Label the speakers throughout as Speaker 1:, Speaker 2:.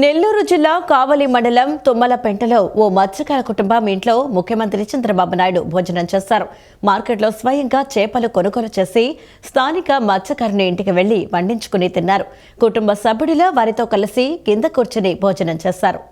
Speaker 1: నెల్లూరు జిల్లా కావలి మండలం తుమ్మలపెంటలో ఓ మత్స్యకార కుటుంబం ఇంట్లో ముఖ్యమంత్రి చంద్రబాబు నాయుడు భోజనం చేశారు. మార్కెట్లో స్వయంగా చేపలు కొనుగోలు చేసి స్థానిక మత్స్యకారుని ఇంటికి వెళ్లి వండించుకుని తిన్నారు. కుటుంబ సభ్యుడిలా వారితో కలిసి కింద కూర్చుని భోజనం చేశారు.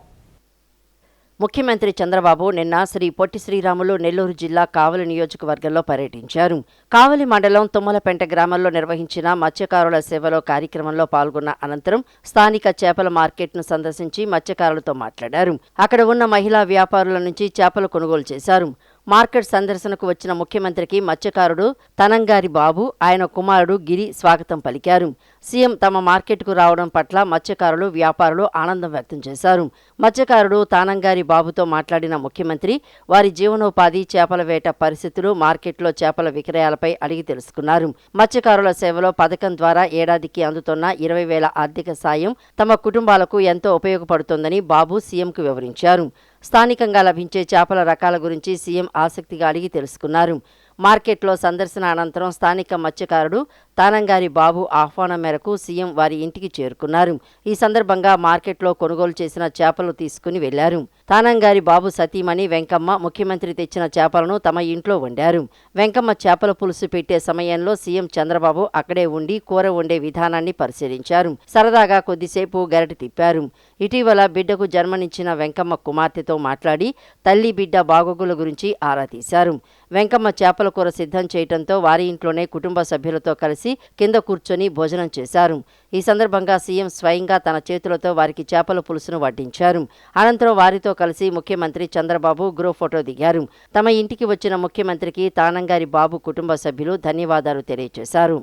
Speaker 2: ముఖ్యమంత్రి చంద్రబాబు నిన్న శ్రీ పొట్టి శ్రీరాములు నెల్లూరు జిల్లా కావలి నియోజకవర్గంలో పర్యటించారు. కావలి మండలం తుమ్మలపెంట గ్రామంలో నిర్వహించిన మత్స్యకారుల సేవలో కార్యక్రమంలో పాల్గొన్న అనంతరం స్థానిక చేపల మార్కెట్ను సందర్శించి మత్స్యకారులతో మాట్లాడారు. అక్కడ ఉన్న మహిళా వ్యాపారుల నుంచి చేపలు కొనుగోలు చేశారు. మార్కెట్ సందర్శనకు వచ్చిన ముఖ్యమంత్రికి మత్స్యకారుడు తనంగారి బాబు, ఆయన కుమారుడు గిరి స్వాగతం పలికారు. సీఎం తమ మార్కెట్కు రావడం పట్ల మత్స్యకారులు, వ్యాపారులు ఆనందం వ్యక్తం చేశారు. మత్స్యకారుడు తానంగారి బాబుతో మాట్లాడిన ముఖ్యమంత్రి వారి జీవనోపాధి, చేపల వేట పరిస్థితులు, మార్కెట్లో చేపల విక్రయాలపై అడిగి తెలుసుకున్నారు. మత్స్యకారుల సేవలో పథకం ద్వారా ఏడాదికి అందుతున్న 20,000 ఆర్థిక సాయం తమ కుటుంబాలకు ఎంతో ఉపయోగపడుతోందని బాబు సీఎంకు వివరించారు. స్థానికంగా లభించే చేపల రకాల గురించి సీఎం ఆసక్తిగా అడిగి తెలుసుకున్నారు. మార్కెట్లో సందర్శన అనంతరం స్థానిక మత్స్యకారుడు తానంగారి బాబు ఆహ్వానం మేరకు సీఎం వారి ఇంటికి చేరుకున్నారు. ఈ సందర్భంగా మార్కెట్లో కొనుగోలు చేసిన చేపలు తీసుకుని వెళ్లారు. తానంగారి బాబు సతీమణి వెంకమ్మ ముఖ్యమంత్రి తెచ్చిన చేపలను తమ ఇంట్లో వండారు. వెంకమ్మ చేపల పులుసు పెట్టే సమయంలో సీఎం చంద్రబాబు అక్కడే ఉండి కూర వండే విధానాన్ని పరిశీలించారు. సరదాగా కొద్దిసేపు గరిటె తిప్పారు. ఇటీవల బిడ్డకు జన్మనిచ్చిన వెంకమ్మ కుమార్తెతో మాట్లాడి తల్లి బిడ్డ బాగోగుల గురించి ఆరా తీశారు. వెంకమ్మ చేపల కూర సిద్ధం చేయడంతో వారి ఇంట్లోనే కుటుంబ సభ్యులతో కలిసి కింద కూర్చొని భోజనం చేశారు. ఈ సందర్భంగా సీఎం స్వయంగా తన చేతులతో వారికి చేపల పులుసును వడ్డించారు. అనంతరం వారితో కలిసి ముఖ్యమంత్రి చంద్రబాబు గ్రూప్ ఫోటో దిగారు. తమ ఇంటికి వచ్చిన ముఖ్యమంత్రికి తానంగారి బాబు కుటుంబ సభ్యులు ధన్యవాదాలు తెలియజేశారు.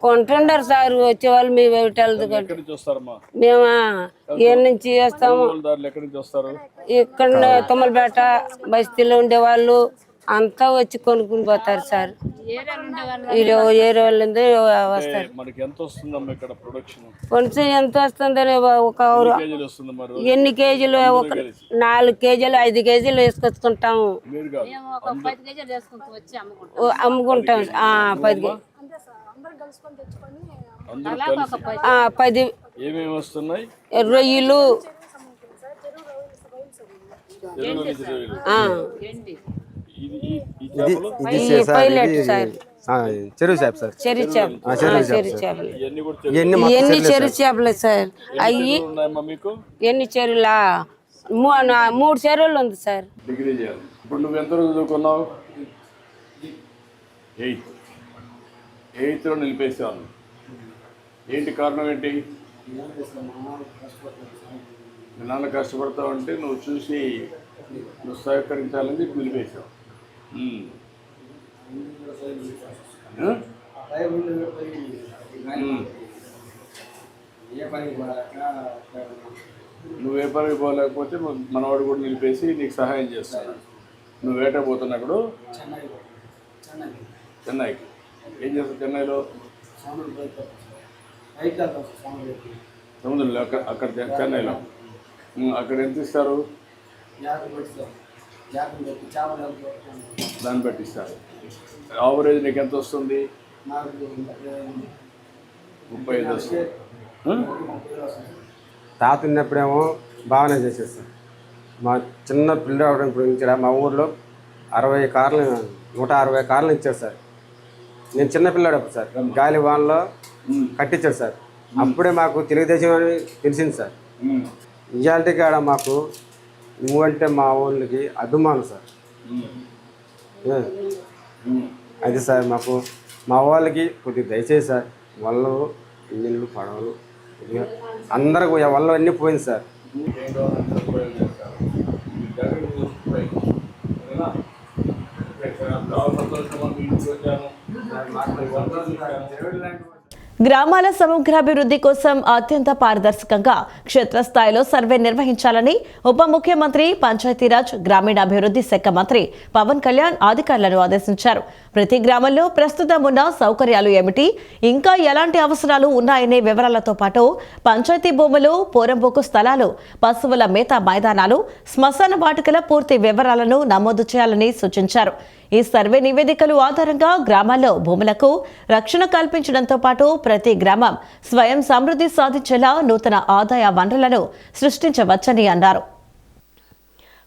Speaker 3: కొంటుండరు సార్ వచ్చేవాళ్ళు మేము మేము ఏ నుంచి చేస్తాము. ఇక్కడ తుమ్మలపేట బస్తీలో ఉండేవాళ్ళు అంతా వచ్చి కొనుక్కుని పోతారు సార్. ఏరే వాళ్ళు వస్తారు. కొంచెం ఎంత వస్తుందని ఒక ఎన్ని కేజీలు, ఒక 4 కేజీలు 5 కేజీలు వేసుకొచ్చుకుంటాము, అమ్ముకుంటాం. 10 రొయ్యలు,
Speaker 4: చెరువు చేప సార్.
Speaker 3: ఎన్ని చెరువు చేపలు సార్? అయ్యి ఎన్ని చెరువులా? 3 చెరువులు ఉంది సార్.
Speaker 5: ఇప్పుడు నువ్వు ఎంత చదువుకున్నావు? 8th నిలిపేసాను. ఏంటి కారణం? ఏంటి? మీ నాన్న కష్టపడతావు అంటే నువ్వు చూసి నువ్వు సహకరించాలని చెప్పి నిలిపేసావు. నువ్వు ఏ పనికి పోలేకపోతే మనవాడు కూడా నిలిపేసి నీకు సహాయం చేస్తాడు. నువ్వు వేట పోతున్నప్పుడు చెన్నైకి ఏం చేస్తావు? చెన్నైలో సముద్రంలో అక్కడ చెన్నైలో అక్కడ ఎంత ఇస్తారు? దాన్ని బట్టి ఇస్తారు. యావరేజ్ నీకు ఎంత వస్తుంది? 35 వస్తుంది.
Speaker 4: తాత ఉన్నప్పుడేమో బాగానే చేసేస్తాం. మా చిన్న పిల్లలు ఇప్పుడు ఇక్కడ మా ఊర్లో 160 కార్లు ఇచ్చారు సార్. నేను చిన్న పిల్లాడు సార్. గాలి వానలో కట్టించాడు సార్. అప్పుడే మాకు తెలుగుదేశం అని తెలిసింది సార్. ఇవాళ కాడ మాకు నువ్వంటే మా ఊళ్ళకి అభిమానం సార్. అది సార్ మాకు మా వాళ్ళకి కొద్దిగా దయచేసి సార్. వాళ్ళు ఇంజన్లు, పడవలు అందరికి వాళ్ళు అన్నీ పోయింది సార్.
Speaker 1: గ్రామాల సమగ్రాభివృద్ధి కోసం అత్యంత పారదర్శకంగా క్షేత్రస్థాయిలో సర్వే నిర్వహించాలని ఉప ముఖ్యమంత్రి, పంచాయతీరాజ్, గ్రామీణాభివృద్ధి శాఖ మంత్రి పవన్ కళ్యాణ్ అధికారులను ఆదేశించారు. ప్రతి గ్రామంలో ప్రస్తుతం ఉన్న సౌకర్యాలు ఏమిటి, ఇంకా ఎలాంటి అవసరాలు ఉన్నాయనే వివరాలతో పాటు పంచాయతీ భూములు, పోరంబోకు స్థలాలు, పశువుల మేత మైదానాలు, శ్మశాన వాటికల పూర్తి వివరాలను నమోదు చేయాలని సూచించారు. ఈ సర్వే నివేదికలు ఆధారంగా గ్రామాల్లో భూములకు రక్షణ కల్పించడంతో పాటు ప్రతి గ్రామం స్వయం సమృద్ధి సాధించేలా నూతన ఆదాయ వనరులను సృష్టించవచ్చని అన్నారు.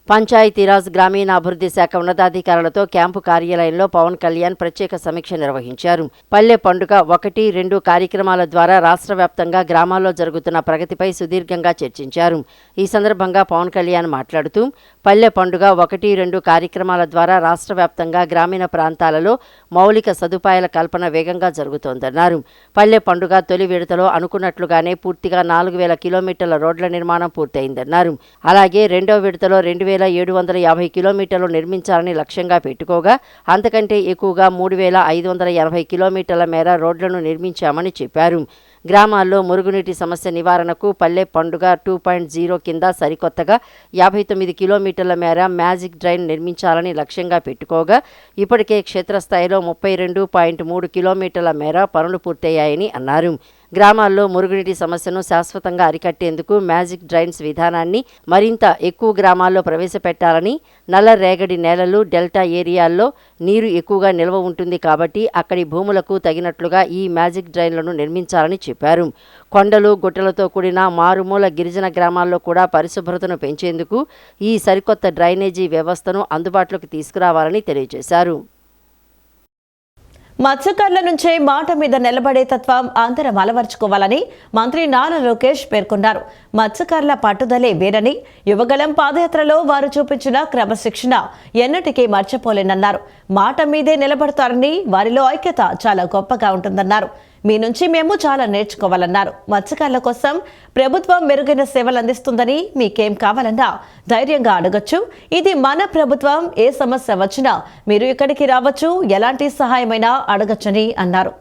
Speaker 2: పంచాయతీరాజ్ గ్రామీణాభివృద్ధి శాఖ ఉన్నతాధికారులతో క్యాంపు కార్యాలయంలో పవన్ కళ్యాణ్ ప్రత్యేక సమీక్ష నిర్వహించారు. పల్లె పండుగ 1-2 కార్యక్రమాల ద్వారా రాష్ట్ర వ్యాప్తంగా గ్రామాల్లో జరుగుతున్న ప్రగతిపై సుదీర్ఘంగా చర్చించారు. ఈ సందర్భంగా పవన్ కళ్యాణ్ మాట్లాడుతూ పల్లె పండుగ 1-2 కార్యక్రమాల ద్వారా రాష్ట్ర వ్యాప్తంగా గ్రామీణ ప్రాంతాలలో మౌలిక సదుపాయాల కల్పన వేగంగా జరుగుతోందన్నారు. పల్లె పండుగ తొలి విడతలో అనుకున్నట్లుగానే పూర్తిగా 4000 కిలోమీటర్ల రోడ్ల నిర్మాణం పూర్తయిందన్నారు. అలాగే రెండో విడతలో 2750 కిలోమీటర్లు నిర్మించాలని లక్ష్యంగా పెట్టుకోగా అంతకంటే ఎక్కువగా 3580 కిలోమీటర్ల మేర రోడ్లను నిర్మించామని చెప్పారు. గ్రామాల్లో మురుగునీటి సమస్య నివారణకు పల్లె పండుగ 2.0 కింద సరికొత్తగా 59 కిలోమీటర్ల మేర మ్యాజిక్ డ్రైన్ నిర్మించాలని లక్ష్యంగా పెట్టుకోగా ఇప్పటికే క్షేత్రస్థాయిలో 32.3 కిలోమీటర్ల మేర పనులు పూర్తయ్యాయని అన్నారు. గ్రామాల్లో మురుగునీటి సమస్యను శాశ్వతంగా అరికట్టేందుకు మ్యాజిక్ డ్రైన్స్ విధానాన్ని మరింత ఎక్కువ గ్రామాల్లో ప్రవేశపెట్టాలని, నల్లరేగడి నేలలు, డెల్టా ఏరియాల్లో నీరు ఎక్కువగా నిల్వ ఉంటుంది కాబట్టి అక్కడి భూములకు తగినట్లుగా ఈ మ్యాజిక్ డ్రైన్లను నిర్మించాలని చెప్పారు. కొండలు, గుట్టలతో కూడిన మారుమూల గిరిజన గ్రామాల్లో కూడా పరిశుభ్రతను పెంచేందుకు ఈ సరికొత్త డ్రైనేజీ వ్యవస్థను అందుబాటులోకి తీసుకురావాలని తెలియజేశారు.
Speaker 1: మత్స్యకారుల నుంచే మాట మీద నిలబడే తత్వం అందరం అలవర్చుకోవాలని మంత్రి నారా లోకేష్ పేర్కొన్నారు. మత్స్యకారుల పట్టుదలే వేరని, యువగళం పాదయాత్రలో వారు చూపించిన క్రమశిక్షణ ఎన్నటికీ మర్చిపోలేనన్నారు. మాట మీదే నిలబడతారని, వారిలో ఐక్యత చాలా గొప్పగా ఉంటుందన్నారు. మీ నుంచి మేము చాలా నేర్చుకోవాలన్నారు. మత్స్యకారుల కోసం ప్రభుత్వం మెరుగైన సేవలు అందిస్తుందని, మీకేం కావాలన్నా ధైర్యంగా అడగచ్చు. ఇది మన ప్రభుత్వం. ఏ సమస్య వచ్చినా మీరు ఇక్కడికి రావచ్చు, ఎలాంటి సహాయమైనా అడగచ్చని అన్నారు.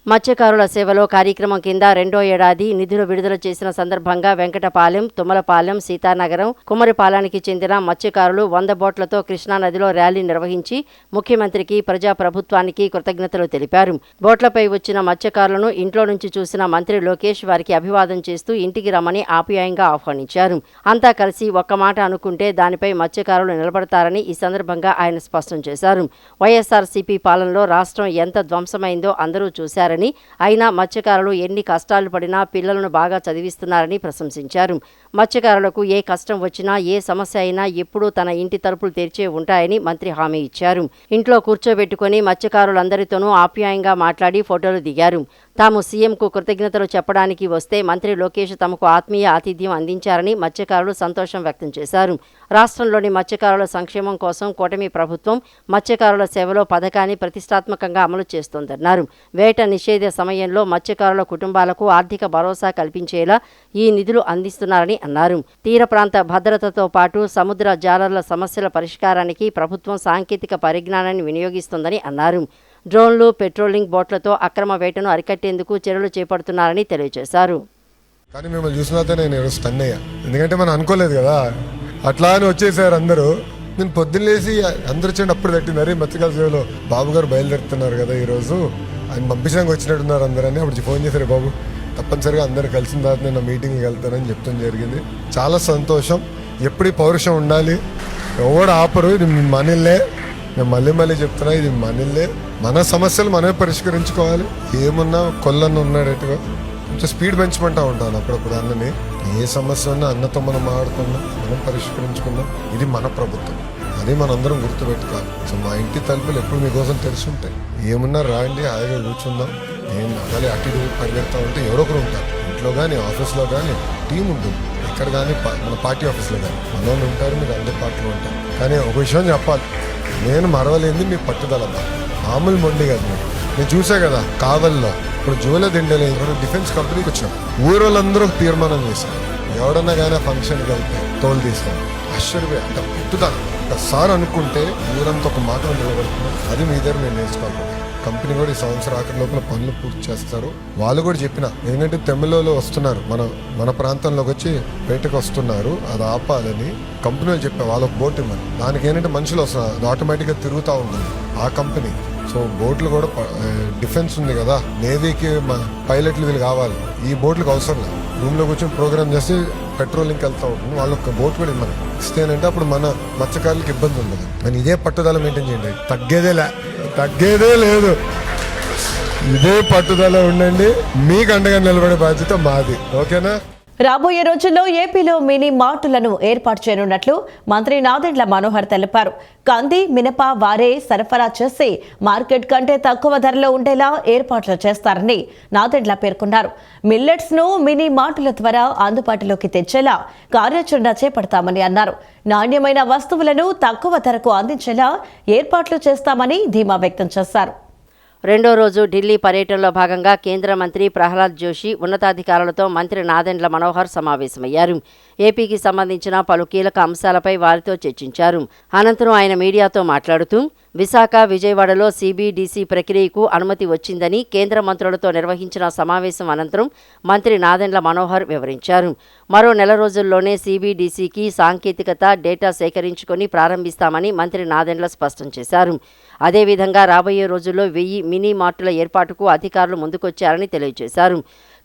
Speaker 2: మత్స్యకారుల సేవలో కార్యక్రమం కింద రెండో ఏడాది నిధులు విడుదల చేసిన సందర్భంగా వెంకటపాలెం, తుమ్మలపాలెం, సీతానగరం, కుమ్మరిపాలెంకి చెందిన మత్స్యకారులు 100 బోట్లతో కృష్ణానదిలో ర్యాలీ నిర్వహించి ముఖ్యమంత్రికి, ప్రజాప్రభుత్వానికి కృతజ్ఞతలు తెలిపారు. బోట్లపై వచ్చిన మత్స్యకారులను ఇంట్లో నుంచి చూసిన మంత్రి లోకేష్ వారికి అభివాదం చేస్తూ ఇంటికి రమ్మని ఆప్యాయంగా ఆహ్వానించారు. అంతా కలిసి ఒక్క మాట అనుకుంటే దానిపై మత్స్యకారులు నిలబడతారని ఈ సందర్భంగా ఆయన స్పష్టం చేశారు. వైఎస్ఆర్సీపీ పాలనలో రాష్ట్రం ఎంత ధ్వంసమైందో అందరూ చూశారని, అయినా మత్స్యకారులు ఎన్ని కష్టాలు పడినా పిల్లలను బాగా చదివిస్తున్నారని ప్రశంసించారు. మత్స్యకారులకు ఏ కష్టం వచ్చినా, ఏ సమస్య అయినా ఎప్పుడూ తన ఇంటి తలుపులు తెరిచే ఉంటాయని మంత్రి హామీ ఇచ్చారు. ఇంట్లో కూర్చోబెట్టుకుని మత్స్యకారులందరితోనూ ఆప్యాయంగా మాట్లాడి ఫోటోలు దిగారు. తాము సీఎంకు కృతజ్ఞతలు చెప్పడానికి వస్తే మంత్రి లోకేష్ తమకు ఆత్మీయ ఆతిథ్యం అందించారని మత్స్యకారులు సంతోషం వ్యక్తం చేశారు. రాష్ట్రంలోని మత్స్యకారుల సంక్షేమం కోసం కూటమి ప్రభుత్వం మత్స్యకారుల సేవలో పథకాన్ని ప్రతిష్టాత్మకంగా అమలు చేస్తోందన్నారు. వేట నిషేధ సమయంలో మత్స్యకారుల కుటుంబాలకు ఆర్థిక భరోసా కల్పించేలా ఈ నిధులు అందిస్తున్నారని అన్నారు. తీర ప్రాంత భద్రతతో పాటు సముద్ర జాలర్ల సమస్యల పరిష్కారానికి ప్రభుత్వం సాంకేతిక పరిజ్ఞానాన్ని వినియోగిస్తోందని అన్నారు. డ్రోన్లు, పెట్రోలింగ్ బోట్లతో అక్రమ వేటను అరికట్టేందుకు చర్యలు చేపడుతున్నారని తెలియజేశారు.
Speaker 6: కానీ మిమ్మల్ని చూసినాక నేను ఈరోజు స్టన్ అయ్యా. ఎందుకంటే మనం అనుకోలేదు కదా, అట్లా అని వచ్చేసారు అందరూ. నేను పొద్దున్నేసి అందరూ వచ్చేయండి అప్పుడు తట్టింది, అరే మత్స్యకారుల సేవలో బాబు గారు బయలుదేరుతున్నారు కదా ఈరోజు, ఆయన పంపించడానికి వచ్చినట్టున్నారు అందరని. అప్పుడు ఫోన్ చేశారు, బాబు తప్పనిసరిగా అందరు కలిసిన తర్వాత నేను మీటింగ్కి వెళ్తానని చెప్తాం జరిగింది. చాలా సంతోషం. ఎప్పుడు పౌరుషం ఉండాలి, ఎవడు ఆపరు. ఇది మనీలే, నేను మళ్ళీ చెప్తున్నా, ఇది మనీలే. మన సమస్యలు మనమే పరిష్కరించుకోవాలి. ఏమున్నా కొల్లన్న ఉన్నాడట్టుగా కొంచెం స్పీడ్ పెంచమంటా ఉంటాను అప్పుడప్పుడు అన్నని. ఏ సమస్య ఉన్నా అన్నతో మనం మాట్లాడుకున్నాం, మనం పరిష్కరించుకున్నాం. ఇది మన ప్రభుత్వం, అది మనందరం గుర్తుపెట్టుకోవాలి. సో మా ఇంటి తలుపులు ఎప్పుడు మీకోసం తెరిచి ఉంటాయి. ఏమున్నా రాండి, హాయిగా కూర్చుందాం. నేను అలాగే అటు ఇటు పరిగెడతా ఉంటే ఎవరో ఒకరు ఉంటారు. ఇంట్లో కానీ ఆఫీస్లో కానీ టీం ఉంటుంది. ఇక్కడ కానీ మన పార్టీ ఆఫీస్లో కానీ మనోళ్ళు ఉంటారు, మీరు అందరి పార్టీలో ఉంటారు. కానీ ఒక విషయం చెప్పాలి, నేను మరవలేంది మీ పట్టుదల. మామూలు మొండి కాదు. నేను చూసా కదా కావల్లో ఇప్పుడు జూలై దిండలే డిఫెన్స్ కంపెనీకి వచ్చాం. ఊరోళ్ళందరూ తీర్మానం చేశారు, ఎవడన్నా కానీ ఫంక్షన్కి వెళ్తే తోలు తీస్తాం. ఆశ్చర్యపోయి అంత పట్టుదల ఒకసారి అనుకుంటే ఊరంతా ఒక మాట నిలబడుతున్నాం. అది మీ దగ్గర నేను నేర్చుకోవాలి. కంపెనీ కూడా ఈ సంవత్సరం ఆఖరి లోపల పనులు పూర్తి చేస్తారు. వాళ్ళు కూడా చెప్పిన, ఎందుకంటే తమిళలో వస్తున్నారు, మన ప్రాంతంలోకి వచ్చి బయటకు వస్తున్నారు, అది ఆపాలని కంపెనీలు చెప్పా. వాళ్ళకి బోట్ ఇవ్వని, దానికి ఏంటంటే మనుషులు వస్తున్నారు, అది ఆటోమేటిక్గా తిరుగుతూ ఉంటుంది ఆ కంపెనీ. సో బోట్లు కూడా డిఫెన్స్ ఉంది కదా, నేవీకి పైలట్లు వీళ్ళు కావాలి. ఈ బోట్లకు అవసరం లేదు, రూమ్ లో కూర్చొని ప్రోగ్రామ్ చేసి పెట్రోలింగ్కి వెళ్తా ఉంటుంది. వాళ్ళు ఒక బోట్ కూడా ఇవ్వరు. ఇస్తేనంటే అప్పుడు మన మత్స్యకారులకు ఇబ్బంది ఉండదు. కానీ ఇదే పట్టుదల మెయింటైన్ చేయండి, తగ్గేదే లేదు. ఇదే పట్టుదల ఉండండి, మీకు అండగా నిలబడే బాధ్యత మాది. ఓకేనా?
Speaker 1: రాబోయే రోజుల్లో ఏపీలో మినీ మార్టులను ఏర్పాటు చేయనున్నట్లు మంత్రి నాదెండ్ల మనోహర్ తెలిపారు. కంది, మినప, వారే సరఫరా చేసి మార్కెట్ కంటే తక్కువ ధరలో ఉండేలా ఏర్పాట్లు చేస్తారని నాదెండ్ల పేర్కొన్నారు. మిల్లెట్స్ ను మినీ మార్టుల ద్వారా అందుబాటులోకి తెచ్చేలా కార్యాచరణ చేపడతామని అన్నారు. నాణ్యమైన వస్తువులను తక్కువ ధరకు అందించేలా ఏర్పాట్లు చేస్తామని ధీమా వ్యక్తం చేశారు.
Speaker 2: రెండో రోజు ఢిల్లీ పర్యటనలో భాగంగా కేంద్ర మంత్రి ప్రహ్లాద్ జోషి ఉన్నతాధికారులతో మంత్రి నాదెండ్ల మనోహర్ సమావేశమయ్యారు. ఏపీకి సంబంధించిన పలు కీలక అంశాలపై వారితో చర్చించారు. అనంతరం ఆయన మీడియాతో మాట్లాడుతూ విశాఖ, విజయవాడలో సిబిడిసి ప్రక్రియకు అనుమతి వచ్చిందని కేంద్ర మంత్రులతో నిర్వహించిన సమావేశం అనంతరం మంత్రి నాదెండ్ల మనోహర్ వివరించారు. మరో నెల రోజుల్లోనే సిబిడిసికి సాంకేతికత, డేటా సేకరించుకొని ప్రారంభిస్తామని మంత్రి నాదెండ్ల స్పష్టం చేశారు. అదేవిధంగా రాబోయే రోజుల్లో 1000 మినీ మార్టుల ఏర్పాటుకు అధికారులు ముందుకొచ్చారని తెలియజేశారు.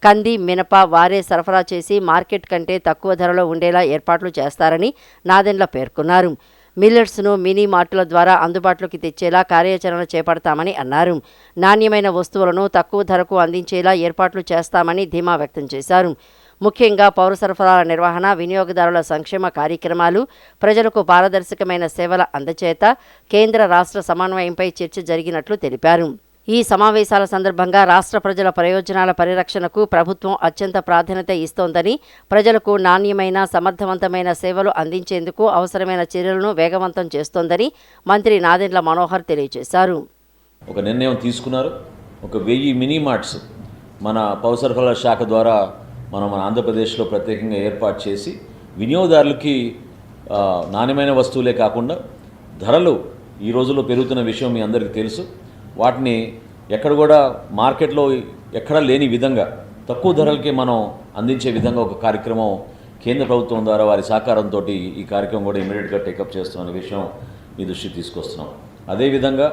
Speaker 2: కంది, మినప, వారే సరఫరా చేసి మార్కెట్ కంటే తక్కువ ధరలో ఉండేలా ఏర్పాట్లు చేస్తారని నాదెండ్ల పేర్కొన్నారు. మిల్లెట్స్ను మినీ మార్టుల ద్వారా అందుబాటులోకి తెచ్చేలా కార్యాచరణ చేపడతామని అన్నారు. నాణ్యమైన వస్తువులను తక్కువ ధరకు అందించేలా ఏర్పాట్లు చేస్తామని ధీమా వ్యక్తం చేశారు. ముఖ్యంగా పౌర సరఫరాల నిర్వహణ, వినియోగదారుల సంక్షేమ కార్యక్రమాలు, ప్రజలకు పారదర్శకమైన సేవల అందచేత కేంద్ర రాష్ట్ర సమన్వయంపై చర్చ జరిగినట్లు తెలిపారు. ఈ సమావేశాల సందర్భంగా రాష్ట్ర ప్రజల ప్రయోజనాల పరిరక్షణకు ప్రభుత్వం అత్యంత ప్రాధాన్యత ఇస్తోందని, ప్రజలకు నాణ్యమైన, సమర్థవంతమైన సేవలు అందించేందుకు అవసరమైన చర్యలను వేగవంతం చేస్తోందని మంత్రి నాదెండ్ల మనోహర్ తెలియజేశారు.
Speaker 7: ఒక నిర్ణయం తీసుకున్నారు. ఒక 1000 మినీ మార్ట్స్ మన పౌర సరఫరాల శాఖ ద్వారా మన ఆంధ్రప్రదేశ్లో ప్రత్యేకంగా ఏర్పాటు చేసి వినియోగదారులకి నాణ్యమైన వస్తువులే కాకుండా ధరలు ఈ రోజుల్లో పెరుగుతున్న విషయం మీ అందరికీ తెలుసు. వాటిని ఎక్కడ కూడా మార్కెట్లో ఎక్కడా లేని విధంగా తక్కువ ధరలకి మనం అందించే విధంగా ఒక కార్యక్రమం కేంద్ర ప్రభుత్వం ద్వారా వారి సహకారంతో ఈ కార్యక్రమం కూడా ఇమీడియట్గా టేకప్ చేస్తున్న విషయం మీ దృష్టికి తీసుకొస్తున్నాం. అదేవిధంగా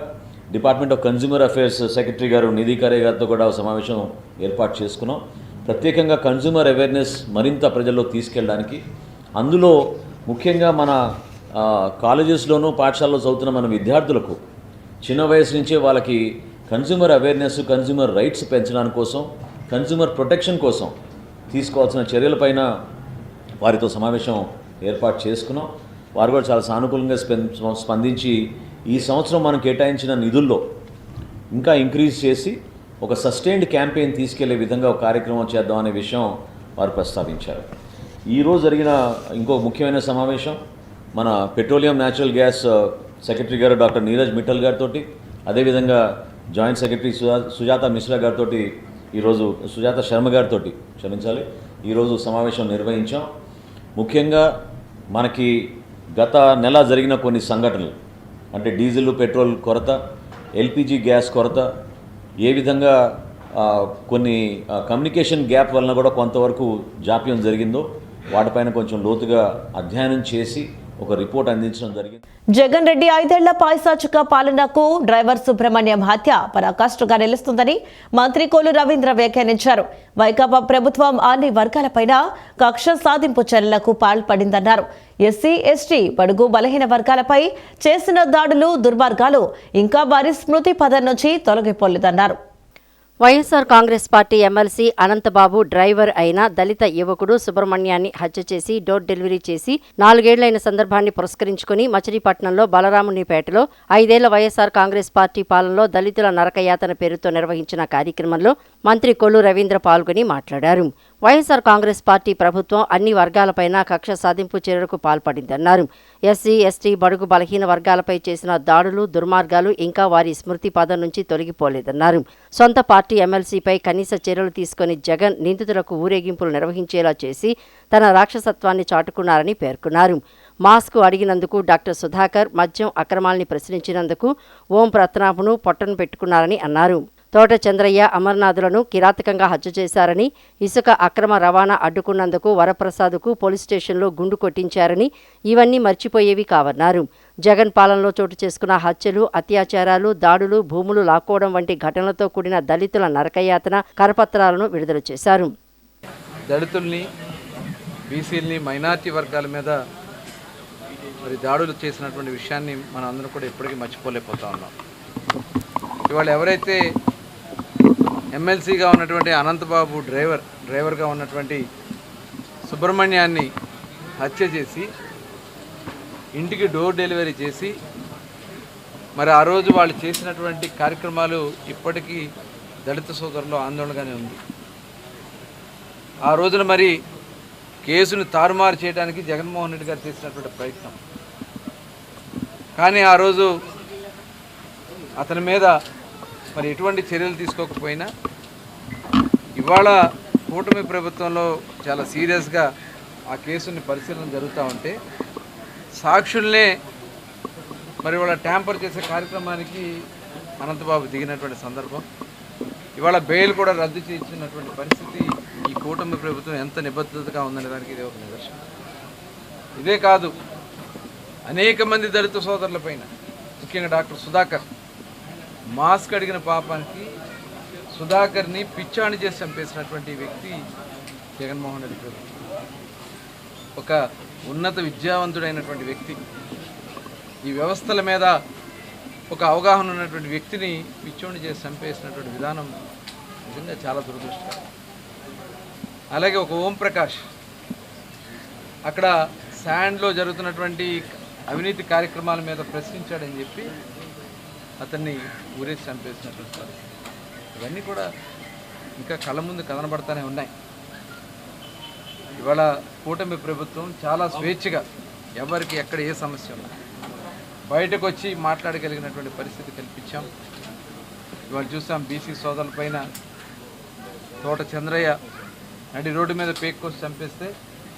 Speaker 7: department of consumer affairs secretary గారు నిధి కరే గారితో కూడా సమావేశం ఏర్పాటు చేసుకున్నాం. ప్రత్యేకంగా కన్జ్యూమర్ అవేర్నెస్ మరింత ప్రజల్లో తీసుకెళ్ళడానికి, అందులో ముఖ్యంగా మన కాలేజెస్లోనూ పాఠశాలలో చదువుతున్న మన విద్యార్థులకు చిన్న వయసు నుంచే వాళ్ళకి కన్జ్యూమర్ అవేర్నెస్, కన్జ్యూమర్ రైట్స్ పెంచడానికి కోసం, కన్జ్యూమర్ ప్రొటెక్షన్ కోసం తీసుకోవాల్సిన చర్యలపైన వారితో సమావేశం ఏర్పాటు చేసుకున్నాం. వారు కూడా చాలా సానుకూలంగా స్పందించి ఈ సంవత్సరం మనం కేటాయించిన నిధుల్లో ఇంకా ఇంక్రీజ్ చేసి ఒక సస్టైన్డ్ క్యాంపెయిన్ తీసుకెళ్లే విధంగా ఒక కార్యక్రమం చేద్దాం అనే విషయం వారు ప్రస్తావించారు. ఈరోజు జరిగిన ఇంకో ముఖ్యమైన సమావేశం మన పెట్రోలియం న్యాచురల్ గ్యాస్ సెక్రటరీ గారు డాక్టర్ నీరజ్ మిట్టల్ గారితో, అదేవిధంగా జాయింట్ సెక్రటరీ సుజాత మిశ్రా గారితో, ఈరోజు సుజాత శర్మ గారితో ఈరోజు సమావేశం నిర్వహించాం. ముఖ్యంగా మనకి గత నెల జరిగిన కొన్ని సంఘటనలు, అంటే డీజిల్, పెట్రోల్ కొరత, ఎల్పిజి గ్యాస్ కొరత, ఏ విధంగా కొన్ని కమ్యూనికేషన్ గ్యాప్ వలన కూడా కొంతవరకు జాప్యం జరిగిందో వాటిపైన కొంచెం లోతుగా అధ్యయనం చేసి ఒక రిపోర్ట్ అందించడం జరిగింది.
Speaker 1: జగన్ రెడ్డి 5 ఏళ్ల పైశాచిక పాలనకు డ్రైవర్ సుబ్రహ్మణ్యం హత్య పరాకాష్ఠగా నిలుస్తుందని మంత్రి కోలు రవీంద్ర వ్యాఖ్యానించారు. వైకాపా ప్రభుత్వం అన్ని వర్గాలపైన కక్ష సాధింపు చర్యలకు పాల్పడిందన్నారు. ఎస్సీ, ఎస్టీ, బడుగు బలహీన వర్గాలపై చేసిన దాడులు, దుర్మార్గాలు ఇంకా వారి స్మృతి పదం నుంచి తొలగిపోలేదన్నారు.
Speaker 2: వైఎస్ఆర్ కాంగ్రెస్ పార్టీ ఎమ్మెల్సీ అనంతబాబు డ్రైవర్ అయిన దళిత యువకుడు సుబ్రహ్మణ్యాన్ని హత్య చేసి డోర్ డెలివరీ చేసి 4 ఏళ్లైన సందర్భాన్ని పురస్కరించుకుని మచిలీపట్నంలో బలరామునిపేటలో 5 ఏళ్ల వైఎస్ఆర్ కాంగ్రెస్ పార్టీ పాలనలో దళితుల నరకయాతన పేరుతో నిర్వహించిన కార్యక్రమంలో మంత్రి కొల్లు రవీంద్ర పాల్గొని మాట్లాడారు. వైఎస్ఆర్ కాంగ్రెస్ పార్టీ ప్రభుత్వం అన్ని వర్గాలపైన కక్ష సాధింపు చర్యలకు పాల్పడిందన్నారు. ఎస్సీ, ఎస్టీ, బడుగు బలహీన వర్గాలపై చేసిన దాడులు, దుర్మార్గాలు ఇంకా వారి స్మృతి పదం నుంచి తొలగిపోలేదన్నారు. సొంత పార్టీ ఎమ్మెల్సీపై కనీస చర్యలు తీసుకుని జగన్ నిందితులకు ఊరేగింపులు నిర్వహించేలా చేసి తన రాక్షసత్వాన్ని చాటుకున్నారని పేర్కొన్నారు. మాస్క్ అడిగినందుకు డాక్టర్ సుధాకర్, మద్యం అక్రమాల్ని ప్రశ్నించినందుకు ఓం ప్రతాప్ను పొట్టను పెట్టుకున్నారని అన్నారు. తోట చంద్రయ్య, అమర్నాథులను కిరాతకంగా హత్య చేశారని, ఇసుక అక్రమ రవాణా అడ్డుకున్నందుకు వరప్రసాద్కు పోలీస్ స్టేషన్లో గుండు కొట్టించారని, ఇవన్నీ మర్చిపోయేవి కావన్నారు. జగన్ పాలనలో చోటు చేసుకున్న హత్యలు, అత్యాచారాలు, దాడులు, భూములు లాక్కోవడం వంటి ఘటనలతో కూడిన దళితుల నరకయాతన కరపత్రాలను విడుదల చేశారు.
Speaker 8: దళితుల్ని, బీసీలని, మైనారిటీ వర్గాల మీద మరి దాడులు చేసినటువంటి విషయాన్ని మనం అందరం కూడా ఇప్పటికీ మర్చిపోలేకపోతా ఉన్నాం. ఇవాళ ఎవరైతే ఎమ్మెల్సీగా ఉన్నటువంటి అనంతబాబు డ్రైవర్గా ఉన్నటువంటి సుబ్రహ్మణ్యాన్ని హత్య చేసి ఇంటికి డోర్ డెలివరీ చేసి మరి ఆ రోజు వాళ్ళు చేసినటువంటి కార్యక్రమాలు ఇప్పటికీ దళిత సోదరులు ఆందోళనగానే ఉంది. ఆ రోజున మరి కేసును తారుమారు చేయడానికి జగన్మోహన్ రెడ్డి గారు చేసినటువంటి ప్రయత్నం, కానీ ఆ రోజు అతని మీద మరి ఎటువంటి చర్యలు తీసుకోకపోయినా ఇవాళ కూటమి ప్రభుత్వంలో చాలా సీరియస్గా ఆ కేసుని పరిశీలన జరుగుతూ ఉంటే సాక్షుల్నే మరి ఇవాళ ట్యాంపర్ చేసే కార్యక్రమానికి అనంతబాబు దిగినటువంటి సందర్భం, ఇవాళ బెయిల్ కూడా రద్దు చేయించినటువంటి పరిస్థితి ఈ కూటమి ప్రభుత్వం ఎంత నిబద్ధతగా ఉందనే దానికి ఇది ఒక నిదర్శనం. ఇదే కాదు, అనేక మంది దళిత సోదరులపైన, ముఖ్యంగా డాక్టర్ సుధాకర్ మాస్క్ అడిగిన పాపానికి సుధాకర్ని పిచ్చాణి చేసి చంపేసినటువంటి వ్యక్తి జగన్మోహన్ రెడ్డి ప్రభుత్వం. ఒక ఉన్నత విద్యావంతుడైనటువంటి వ్యక్తి, ఈ వ్యవస్థల మీద ఒక అవగాహన ఉన్నటువంటి వ్యక్తిని పిచ్చోని చేసి చంపేసినటువంటి విధానం నిజంగా చాలా దురదృష్టకరం. అలాగే ఒక ఓంప్రకాష్ అక్కడ శాండ్లో జరుగుతున్నటువంటి అవినీతి కార్యక్రమాల మీద ప్రశ్నించాడని చెప్పి అతన్ని ఊరేసి చంపేసినటువంటి పరిస్థితి. ఇవన్నీ కూడా ఇంకా కళ్ళ ముందు కదనబడతానే ఉన్నాయి. ఇవాళ కూటమి ప్రభుత్వం చాలా స్వేచ్ఛగా ఎవరికి ఎక్కడ ఏ సమస్య ఉన్నా బయటకు వచ్చి మాట్లాడగలిగినటువంటి పరిస్థితి కల్పించాం. ఇవాళ చూసాం బీసీ సోదరుల పైన తోట చంద్రయ్య నడి రోడ్డు మీద పేక్కోసి చంపేస్తే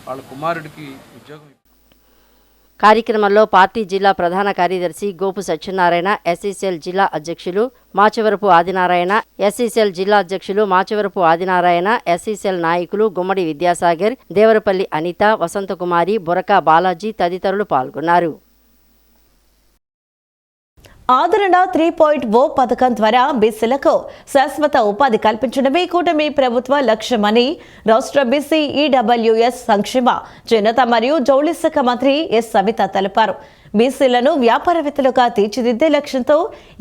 Speaker 8: వాళ్ళ కుమారుడికి ఉద్యోగం.
Speaker 2: కార్యక్రమంలో పార్టీ జిల్లా ప్రధాన కార్యదర్శి గోపు సత్యనారాయణ, ఎస్ఈసీఎల్ జిల్లా అధ్యక్షులు మాచవరపు ఆదినారాయణ, ఎస్ఈసీఎల్ జిల్లా అధ్యక్షులు మాచవరపు ఆదినారాయణ, ఎస్ఈసీఎల్ నాయకులు గుమ్మడి విద్యాసాగర్, దేవరపల్లి అనిత, వసంతకుమారి, బొరక బాలాజీ తదితరులు పాల్గొన్నారు.
Speaker 1: ఆదరణ 3.0 పథకం ద్వారా బీసీలకు శాశ్వత ఉపాధి కల్పించడమే కూటమి ప్రభుత్వ లక్ష్యమని రాష్ట్ర బీసీ ఈడబ్ల్యూఎస్ సంక్షేమ, చేనేత మరియు జౌళి శాఖ మంత్రి ఎస్ సవిత తెలిపారు. బీసీలను వ్యాపారవేత్తలుగా తీర్చిదిద్దే లక్ష్యంతో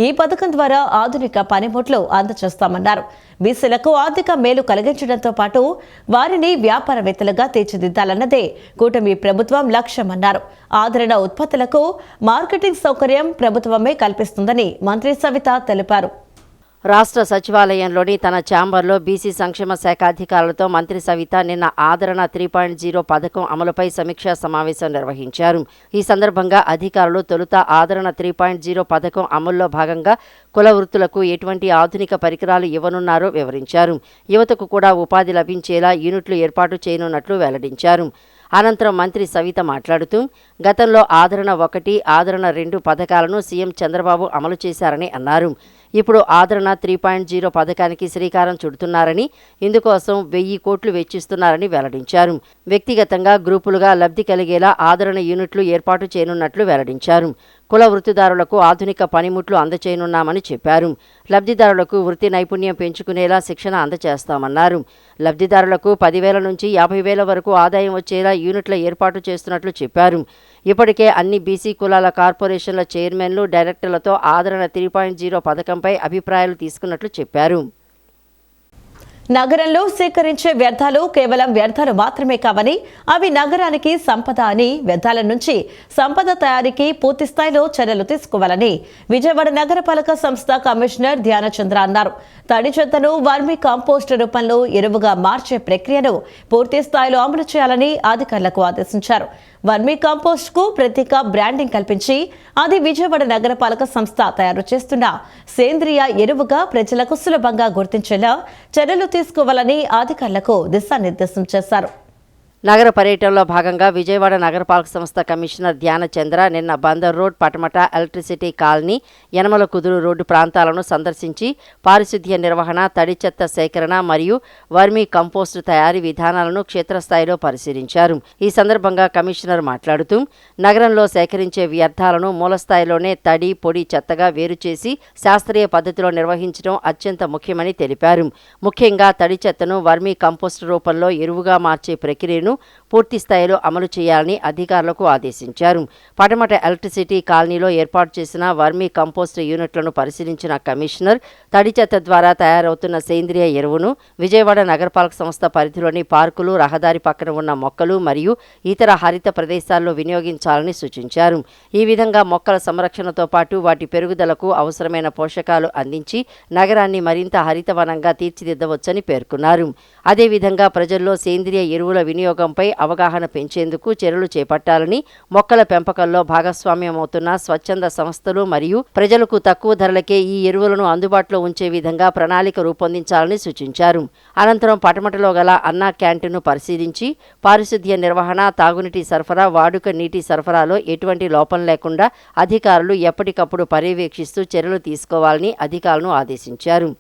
Speaker 1: ఈ పథకం ద్వారా ఆధునిక పనిముట్లు అందజేస్తామన్నారు. బీసీలకు ఆర్థిక మేలు కలిగించడంతో పాటు వారిని వ్యాపారవేత్తలుగా తీర్చిదిద్దాలన్నదే కూటమి ప్రభుత్వం లక్ష్యమన్నారు. ఆదరణ ఉత్పత్తులకు మార్కెటింగ్ సౌకర్యం ప్రభుత్వమే కల్పిస్తుందని మంత్రి సవిత తెలిపారు.
Speaker 2: రాష్ట్ర సచివాలయంలోని తన ఛాంబర్లో బీసీ సంక్షేమ శాఖ అధికారులతో మంత్రి సవిత నిన్న ఆదరణ 3.0 పథకం అమలుపై సమీక్షా సమావేశం నిర్వహించారు. ఈ సందర్భంగా అధికారులు తొలుత ఆదరణ 3.0 పథకం అమల్లో భాగంగా కుల వృత్తులకు ఎటువంటి ఆధునిక పరికరాలు ఇవ్వనున్నారో వివరించారు. యువతకు కూడా ఉపాధి లభించేలా యూనిట్లు ఏర్పాటు చేయనున్నట్లు వెల్లడించారు. అనంతరం మంత్రి సవిత మాట్లాడుతూ గతంలో ఆదరణ 1, ఆదరణ 2 పథకాలను సీఎం చంద్రబాబు అమలు చేశారని అన్నారు. ఇప్పుడు ఆదరణ 3.0 పథకానికి శ్రీకారం చుడుతున్నారని, ఇందుకోసం 1000 కోట్లు వెచ్చిస్తున్నారని వెల్లడించారు. వ్యక్తిగతంగా, గ్రూపులుగా లబ్ధి కలిగేలా ఆదరణ యూనిట్లు ఏర్పాటు చేయనున్నట్లు వెల్లడించారు. కుల వృత్తిదారులకు ఆధునిక పనిముట్లు అందచేయనున్నామని చెప్పారు. లబ్ధిదారులకు వృత్తి నైపుణ్యం పెంచుకునేలా శిక్షణ అందచేస్తామన్నారు. లబ్ధిదారులకు 10,000 నుంచి 50,000 వరకు ఆదాయం వచ్చేలా యూనిట్ల ఏర్పాటు చేస్తున్నట్లు చెప్పారు. ఇప్పటికే అన్ని బీసీ కులాల కార్పొరేషన్ల చైర్మన్లు, డైరెక్టర్లతో ఆదరణ 3.0 పథకంపై అభిప్రాయాలు తీసుకున్నట్లు చెప్పారు.
Speaker 1: నగరంలో సేకరించే వ్యర్థాలు కేవలం వ్యర్థాలు మాత్రమే కావని, అవి నగరానికి సంపద అని, వ్యర్థాల నుంచి సంపద తయారీకి పూర్తి స్థాయిలో చర్యలు తీసుకోవాలని విజయవాడ నగరపాలక సంస్థ కమిషనర్ ధ్యానచంద్ర అన్నారు. తడి చెత్తను వర్మీ కాంపోస్ట్ రూపంలో ఎరువుగా మార్చే ప్రక్రియను పూర్తి స్థాయిలో అమలు చేయాలని అధికారులకు ఆదేశించారు. వర్మీ కాంపోస్ట్ కు ప్రత్యేక బ్రాండింగ్ కల్పించి అది విజయవాడ నగరపాలక సంస్థ తయారు చేస్తున్న సేంద్రియ ఎరువుగా ప్రజలకు సులభంగా గుర్తించేలా చర్యలు తీసుకోవాలని అధికారులకు దిశానిర్దేశం చేశారు.
Speaker 2: నగర పర్యటనలో భాగంగా విజయవాడ నగరపాలక సంస్థ కమిషనర్ ధ్యానచంద్ర నిన్న Bandar road, Patamata, electricity colony, Yanamala కుదురు రోడ్డు ప్రాంతాలను సందర్శించి పారిశుద్ధ్య నిర్వహణ, తడి చెత్త సేకరణ మరియు వర్మీ కంపోస్ట్ తయారీ విధానాలను క్షేత్రస్థాయిలో పరిశీలించారు. ఈ సందర్భంగా కమిషనర్ మాట్లాడుతూ నగరంలో సేకరించే వ్యర్థాలను మూలస్థాయిలోనే తడి, పొడి చెత్తగా వేరు చేసి శాస్త్రీయ పద్ధతిలో నిర్వహించడం అత్యంత ముఖ్యమని తెలిపారు. ముఖ్యంగా తడి చెత్తను వర్మీ కంపోస్ట్ రూపంలో ఎరువుగా మార్చే ప్రక్రియను పూర్తి స్థాయిలో అమలు చేయాలని అధికారులకు ఆదేశించారు. పటమట ఎలక్ట్రిసిటీ కాలనీలో ఏర్పాటు చేసిన వర్మీ కంపోస్ట్ యూనిట్లను పరిశీలించిన కమిషనర్ తడి చెత్త ద్వారా తయారవుతున్న సేంద్రియ ఎరువును విజయవాడ నగరపాలక సంస్థ పరిధిలోని పార్కులు, రహదారి పక్కన ఉన్న మొక్కలు మరియు ఇతర హరిత ప్రదేశాల్లో వినియోగించాలని సూచించారు. ఈ విధంగా మొక్కల సంరక్షణతో పాటు వాటి పెరుగుదలకు అవసరమైన పోషకాలు అందించి నగరాన్ని మరింత హరితవనంగా తీర్చిదిద్దవచ్చని పేర్కొన్నారు. అదేవిధంగా ప్రజల్లో సేంద్రియ ఎరువుల వినియోగంపై అవగాహన పెంచేందుకు చర్యలు చేపట్టాలని, మొక్కల పెంపకంలో భాగస్వామ్యమవుతున్న స్వచ్ఛంద సంస్థలు మరియు ప్రజలకు తక్కువ ధరలకే ఈ ఎరువులను అందుబాటులో ఉంచే విధంగా ప్రణాళిక రూపొందించాలని సూచించారు. అనంతరం పటమటలో గల అన్నా క్యాంటీన్ను పరిశీలించి పారిశుద్ధ్య నిర్వహణ, తాగునీటి సరఫరా, వాడుక నీటి సరఫరాలో ఎటువంటి లోపం లేకుండా అధికారులు ఎప్పటికప్పుడు పర్యవేక్షిస్తూ చర్యలు తీసుకోవాలని అధికారులను ఆదేశించారు.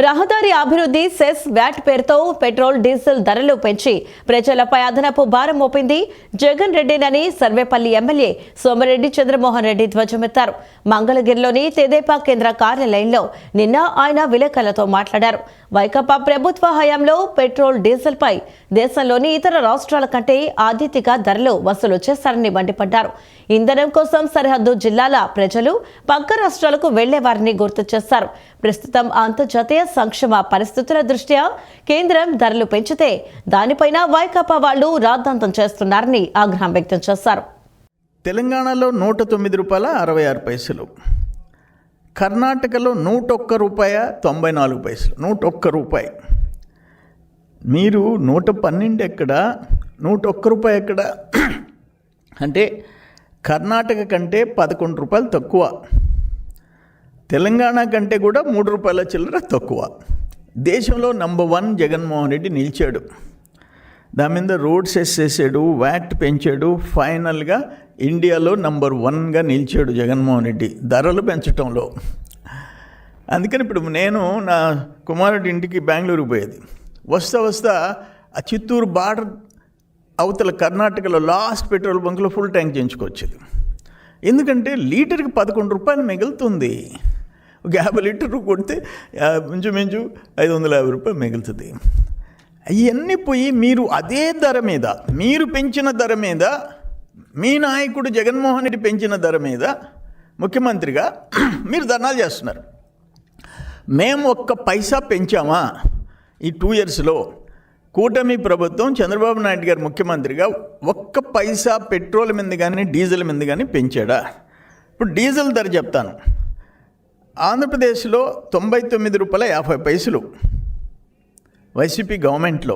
Speaker 1: రహదారి అభివృద్ధి సెస్ వ్యాట్ పేరుతో పెట్రోల్, డీజిల్ ధరలు పెంచి ప్రజలపై అదనపు భారం మోపింది జగన్ రెడ్డినని సర్వేపల్లి ఎమ్మెల్యే సోమిరెడ్డి చంద్రమోహన్ రెడ్డి ధ్వజమెత్తారు. మంగళగిరిలోని తెదేపా కేంద్ర కార్యాలయంలో నిన్న ఆయన విలేకరులతో మాట్లాడారు. వైకాపా ప్రభుత్వ హయాంలో పెట్రోల్, డీజిల్ పై దేశంలోని ఇతర రాష్ట్రాల కంటే ఆద్యతగా ధరలు వసూలు చేశారని మండిపడ్డారు. ఇంధనం కోసం సరిహద్దు జిల్లాల ప్రజలు పక్క రాష్ట్రాలకు వెళ్లేవారని గుర్తు చేశారు. ప్రస్తుతం అంతర్జాతీయ సంక్షేమ పరిస్థితుల దృష్ట్యా కేంద్రం ధరలు పెంచితే దానిపైన వైకాపా వాళ్లు రాద్ధాంతం చేస్తున్నారని ఆగ్రహం వ్యక్తం చేశారు.
Speaker 9: తెలంగాణలో 109 రూపాయల 66 పైసలు, కర్ణాటకలో 101 రూపాయ 94 పైసలు, 101 రూపాయి. మీరు 112 ఎక్కడ, 101 రూపాయి ఎక్కడ అంటే కర్ణాటక కంటే 11 రూపాయలు తక్కువ, తెలంగాణ కంటే కూడా 3 రూపాయల చిల్లర తక్కువ. దేశంలో నంబర్ 1 జగన్మోహన్ రెడ్డి నిలిచాడు. దాని మీద రోడ్స్ వేసేసాడు, వ్యాట్ పెంచాడు. ఫైనల్గా ఇండియాలో నంబర్ 1గా నిలిచాడు జగన్మోహన్ రెడ్డి ధరలు పెంచడంలో. అందుకని ఇప్పుడు నేను నా కుమారుడి ఇంటికి బెంగళూరుకు పోయేది, వస్తా ఆ చిత్తూరు బార్డర్ అవతల కర్ణాటకలో లాస్ట్ పెట్రోల్ బంక్లో ఫుల్ ట్యాంక్ చేయించుకొచ్చేది. ఎందుకంటే లీటర్కి 11 రూపాయలు మిగులుతుంది. ఒక 50 లీటర్లు కొడితే మించుమించు 550 రూపాయలు మిగులుతుంది. అవన్నీ పోయి మీరు అదే ధర మీద, మీరు పెంచిన ధర మీద, మీ నాయకుడు జగన్మోహన్ రెడ్డి పెంచిన ధర మీద ముఖ్యమంత్రిగా మీరు ధర్నాలు చేస్తున్నారు. మేము 1 పైసా పెంచామా ఈ 2 ఇయర్స్లో? కూటమి ప్రభుత్వం చంద్రబాబు నాయుడు గారు ముఖ్యమంత్రిగా 1 పైసా పెట్రోల్ మీద కానీ డీజిల్ మీద కానీ పెంచాడా? ఇప్పుడు డీజిల్ ధర చెప్తాను. ఆంధ్రప్రదేశ్లో 99 రూపాయల 50 పైసలు వైసీపీ గవర్నమెంట్లో,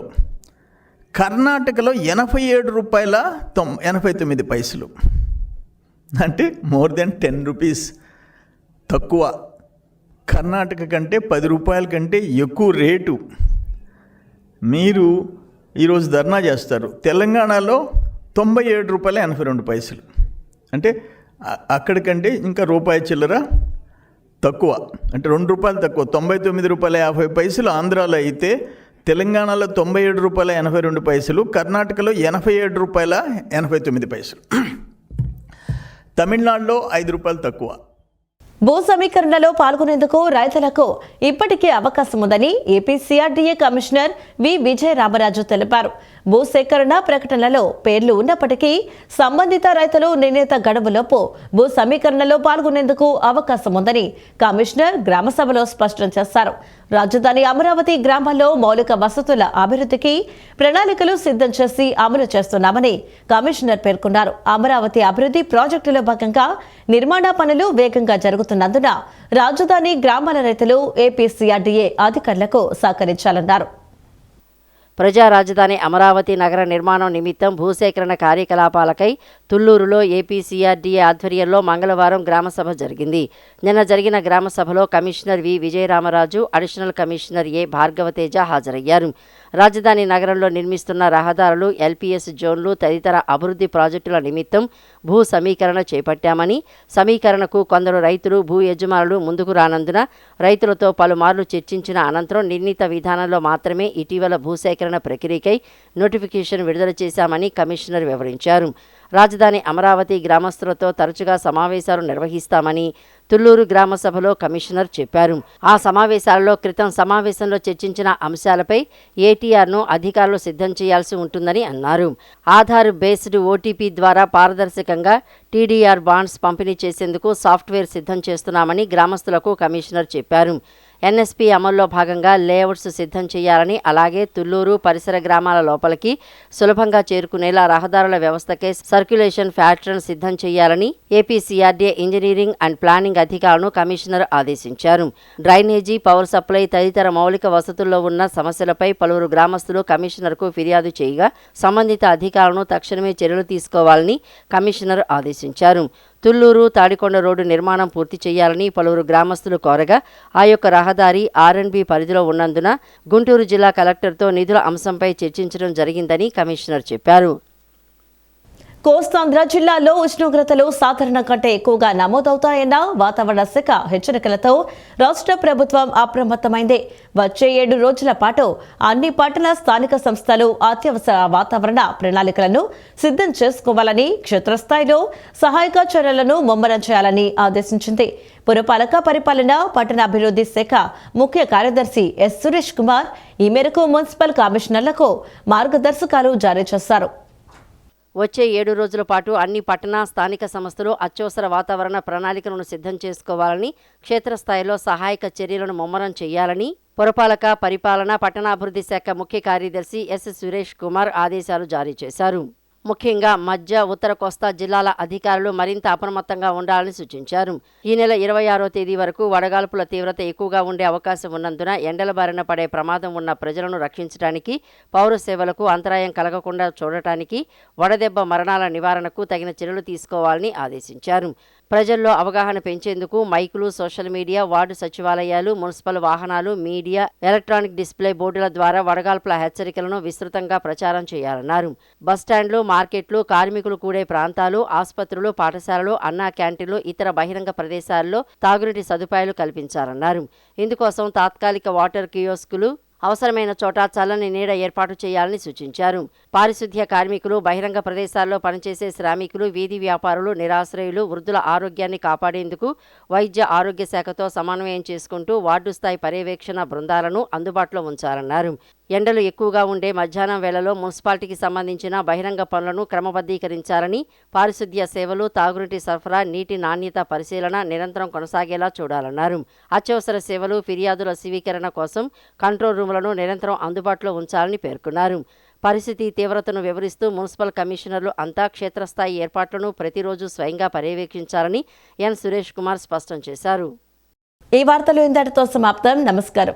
Speaker 9: కర్ణాటకలో 87 రూపాయల 89 పైసలు, అంటే మోర్ దెన్ 10 రూపీస్ తక్కువ. కర్ణాటక కంటే 10 రూపాయల కంటే ఎక్కువ రేటు. మీరు ఈరోజు ధర్నా చేస్తారు. తెలంగాణలో 97 రూపాయల 82 పైసలు, అంటే అక్కడికంటే ఇంకా రూపాయి చిల్లర తక్కువ, అంటే 2 రూపాయలు తక్కువ. 99 రూపాయల 50 పైసలు ఆంధ్రాలో అయితే తెలంగాణలో 97 రూపాయల 82 పైసలు, కర్ణాటకలో 87 రూపాయల 89 పైసలు, తమిళనాడులో 5 రూపాయలు తక్కువ.
Speaker 1: భూ సమీకరణలో పాల్గొనేందుకు రైతులకు ఇప్పటికే అవకాశం ఉందని AP CRDA commissioner V Vijayaramaraju తెలిపారు. భూసేకరణ ప్రకటనలో పేర్లు ఉన్నప్పటికీ సంబంధిత రైతులు నిర్ణీత గడువులోపు భూ సమీకరణలో పాల్గొనేందుకు అవకాశం ఉందని కమిషనర్ గ్రామసభలో స్పష్టం చేశారు. రాజధాని అమరావతి గ్రామాల్లో మౌలిక వసతుల అభివృద్ధికి ప్రణాళికలు సిద్ధం చేసి అమలు చేస్తున్నామని కమిషనర్ పేర్కొన్నారు. అమరావతి అభివృద్ధి ప్రాజెక్టులో భాగంగా నిర్మాణ పనులు వేగంగా జరుగుతున్నందున రాజధాని గ్రామాల రైతులు ఏపీ సిఆర్డీఏ అధికారులకు సహకరించాలన్నారు.
Speaker 2: ప్రజా రాజధాని అమరావతి నగర నిర్మాణం నిమిత్తం భూసేకరణ కార్యకలాపాలకై తుళ్లూరులో ఏపీ సిఆర్డీఏ ఆధ్వర్యంలో మంగళవారం గ్రామసభ జరిగింది. నిన్న జరిగిన గ్రామసభలో commissioner V Vijayaramaraju, additional commissioner A Bhargavateja హాజరయ్యారు. రాజధాని నగరంలో నిర్మిస్తున్న రహదారులు, ఎల్పీఎస్ జోన్లు తదితర అభివృద్ధి ప్రాజెక్టుల నిమిత్తం భూ సమీకరణ చేపట్టామని, సమీకరణకు కొందరు రైతులు, భూ యజమానులు ముందుకు రానందున రైతులతో పలుమార్లు చర్చించిన అనంతరం నిర్ణీత విధానంలో మాత్రమే ఇటీవల భూసేకరణ ప్రక్రియకై నోటిఫికేషన్ విడుదల చేశామని కమిషనర్ వివరించారు. రాజధాని అమరావతి గ్రామస్తులతో తరచుగా సమావేశాలు నిర్వహిస్తామని తుళ్లూరు గ్రామ సభలో కమిషనర్ చెప్పారు. ఆ సమావేశాలలో క్రితం సమావేశంలో చర్చించిన అంశాలపై ఏటీఆర్ను అధికారులు సిద్ధం చేయాల్సి ఉంటుందని అన్నారు. ఆధార్ బేస్డ్ ఓటీపీ ద్వారా పారదర్శకంగా టీడీఆర్ బాండ్స్ పంపిణీ చేసేందుకు సాఫ్ట్వేర్ సిద్ధం చేస్తున్నామని గ్రామస్తులకు కమిషనర్ చెప్పారు. ఎన్ఎస్పీ అమల్లో భాగంగా లేఅవుట్స్ సిద్ధం చేయాలని, అలాగే తుళ్లూరు పరిసర గ్రామాల లోపలికి సులభంగా చేరుకునేలా రహదారుల వ్యవస్థకే సర్క్యులేషన్ ప్యాటర్న్ సిద్ధం చేయాలని ఏపీసీఆర్డీఏ ఇంజనీరింగ్ అండ్ ప్లానింగ్ అధికారులను కమిషనర్ ఆదేశించారు. డ్రైనేజీ, పవర్ సప్లై తదితర మౌలిక వసతుల్లో ఉన్న సమస్యలపై పలువురు గ్రామస్తులు కమిషనర్కు ఫిర్యాదు చేయగా సంబంధిత అధికారులను తక్షణమే చర్యలు తీసుకోవాలని కమిషనర్ ఆదేశించారు. తుళ్లూరు తాడికొండ రోడ్డు నిర్మాణం పూర్తి చేయాలని పలువురు గ్రామస్తులు కోరగా ఆ యొక్క రహదారి ఆర్ఎండ్బి పరిధిలో ఉన్నందున గుంటూరు జిల్లా కలెక్టర్తో నిధుల అంశంపై చర్చించడం జరిగిందని కమిషనర్ చెప్పారు.
Speaker 1: కోస్తాంధ్ర జిల్లాలో ఉష్ణోగ్రతలు సాధారణ కంటే ఎక్కువగా నమోదవుతాయన్న వాతావరణ శాఖ హెచ్చరికలతో రాష్ట్ర ప్రభుత్వం అప్రమత్తమైంది. వచ్చే 7 రోజుల పాటు అన్ని పట్టణ స్థానిక సంస్థలు అత్యవసర వాతావరణ ప్రణాళికలను సిద్ధం చేసుకోవాలని, క్షేత్రస్థాయిలో సహాయక చర్యలను ముమ్మరం చేయాలని ఆదేశించింది. పురపాలక పరిపాలన, పట్టణాభివృద్ధి శాఖ ముఖ్య కార్యదర్శి ఎస్ సురేష్ కుమార్ ఈ మేరకు మున్సిపల్ కమిషనర్లకు మార్గదర్శకాలు జారీ చేశారు.
Speaker 2: వచ్చే 7 రోజుల పాటు అన్ని పట్టణ స్థానిక సంస్థలు అత్యవసర వాతావరణ ప్రణాళికలను సిద్ధం చేసుకోవాలని, క్షేత్రస్థాయిలో సహాయక చర్యలను ముమ్మరం చేయాలని పురపాలక పరిపాలన, పట్టణాభివృద్ధి శాఖ ముఖ్య కార్యదర్శి ఎస్ సురేష్ కుమార్ ఆదేశాలు జారీ చేశారు. ముఖ్యంగా మధ్య, ఉత్తర కోస్తా జిల్లాల అధికారులు మరింత అప్రమత్తంగా ఉండాలని సూచించారు. ఈ నెల 26వ తేదీ వరకు వడగాల్పుల తీవ్రత ఎక్కువగా ఉండే అవకాశం ఉన్నందున ఎండల బారిన పడే ప్రమాదం ఉన్న ప్రజలను రక్షించడానికి, పౌర సేవలకు అంతరాయం కలగకుండా చూడటానికి, వడదెబ్బ మరణాల నివారణకు తగిన చర్యలు తీసుకోవాలని ఆదేశించారు. ప్రజల్లో అవగాహన పెంచేందుకు మైకులు, సోషల్ మీడియా, వార్డు సచివాలయాలు, మున్సిపల్ వాహనాలు, మీడియా, ఎలక్ట్రానిక్ డిస్ప్లే బోర్డుల ద్వారా వడగాల్పుల హెచ్చరికలను విస్తృతంగా ప్రచారం చేయాలన్నారు. బస్టాండ్లు, మార్కెట్లు, కార్మికులు కూడే ప్రాంతాలు, ఆసుపత్రులు, పాఠశాలలు, అన్నా క్యాంటీన్లు, ఇతర బహిరంగ ప్రదేశాల్లో తాగునీటి సదుపాయాలు కల్పించాలన్నారు. ఇందుకోసం తాత్కాలిక వాటర్ కియోస్కులు, అవసరమైన చోట చల్లని నీడ ఏర్పాటు చేయాలని సూచించారు. పారిశుద్ధ్య కార్మికులు, బహిరంగ ప్రదేశాల్లో పనిచేసే శ్రామికులు, వీధి వ్యాపారులు, నిరాశ్రయులు, వృద్ధుల ఆరోగ్యాన్ని కాపాడేందుకు వైద్య ఆరోగ్య శాఖతో సమన్వయం చేసుకుంటూ వార్డు స్థాయి పర్యవేక్షణ బృందాలను అందుబాటులో ఉంచాలన్నారు. ఎండలు ఎక్కువగా ఉండే మధ్యాహ్నం వేళలో మున్సిపాలిటీకి సంబంధించిన బహిరంగ పనులను క్రమబద్ధీకరించాలని, పారిశుద్ధ్య సేవలు, తాగునీటి సరఫరా, నీటి నాణ్యత పరిశీలన నిరంతరం కొనసాగేలా చూడాలన్నారు. అత్యవసర సేవలు, ఫిర్యాదుల స్వీకరణ కోసం కంట్రోల్ రూములను నిరంతరం అందుబాటులో ఉంచాలని పేర్కొన్నారు. పరిస్థితి తీవ్రతను వివరిస్తూ మున్సిపల్ కమిషనర్లు అంతా క్షేత్రస్థాయి ఏర్పాట్లను ప్రతిరోజు స్వయంగా పర్యవేక్షించాలని ఎన్ సురేష్ కుమార్ స్పష్టం చేశారు.
Speaker 1: ఈ వార్తలు ఇంతటితో సమాప్తం. నమస్కారం.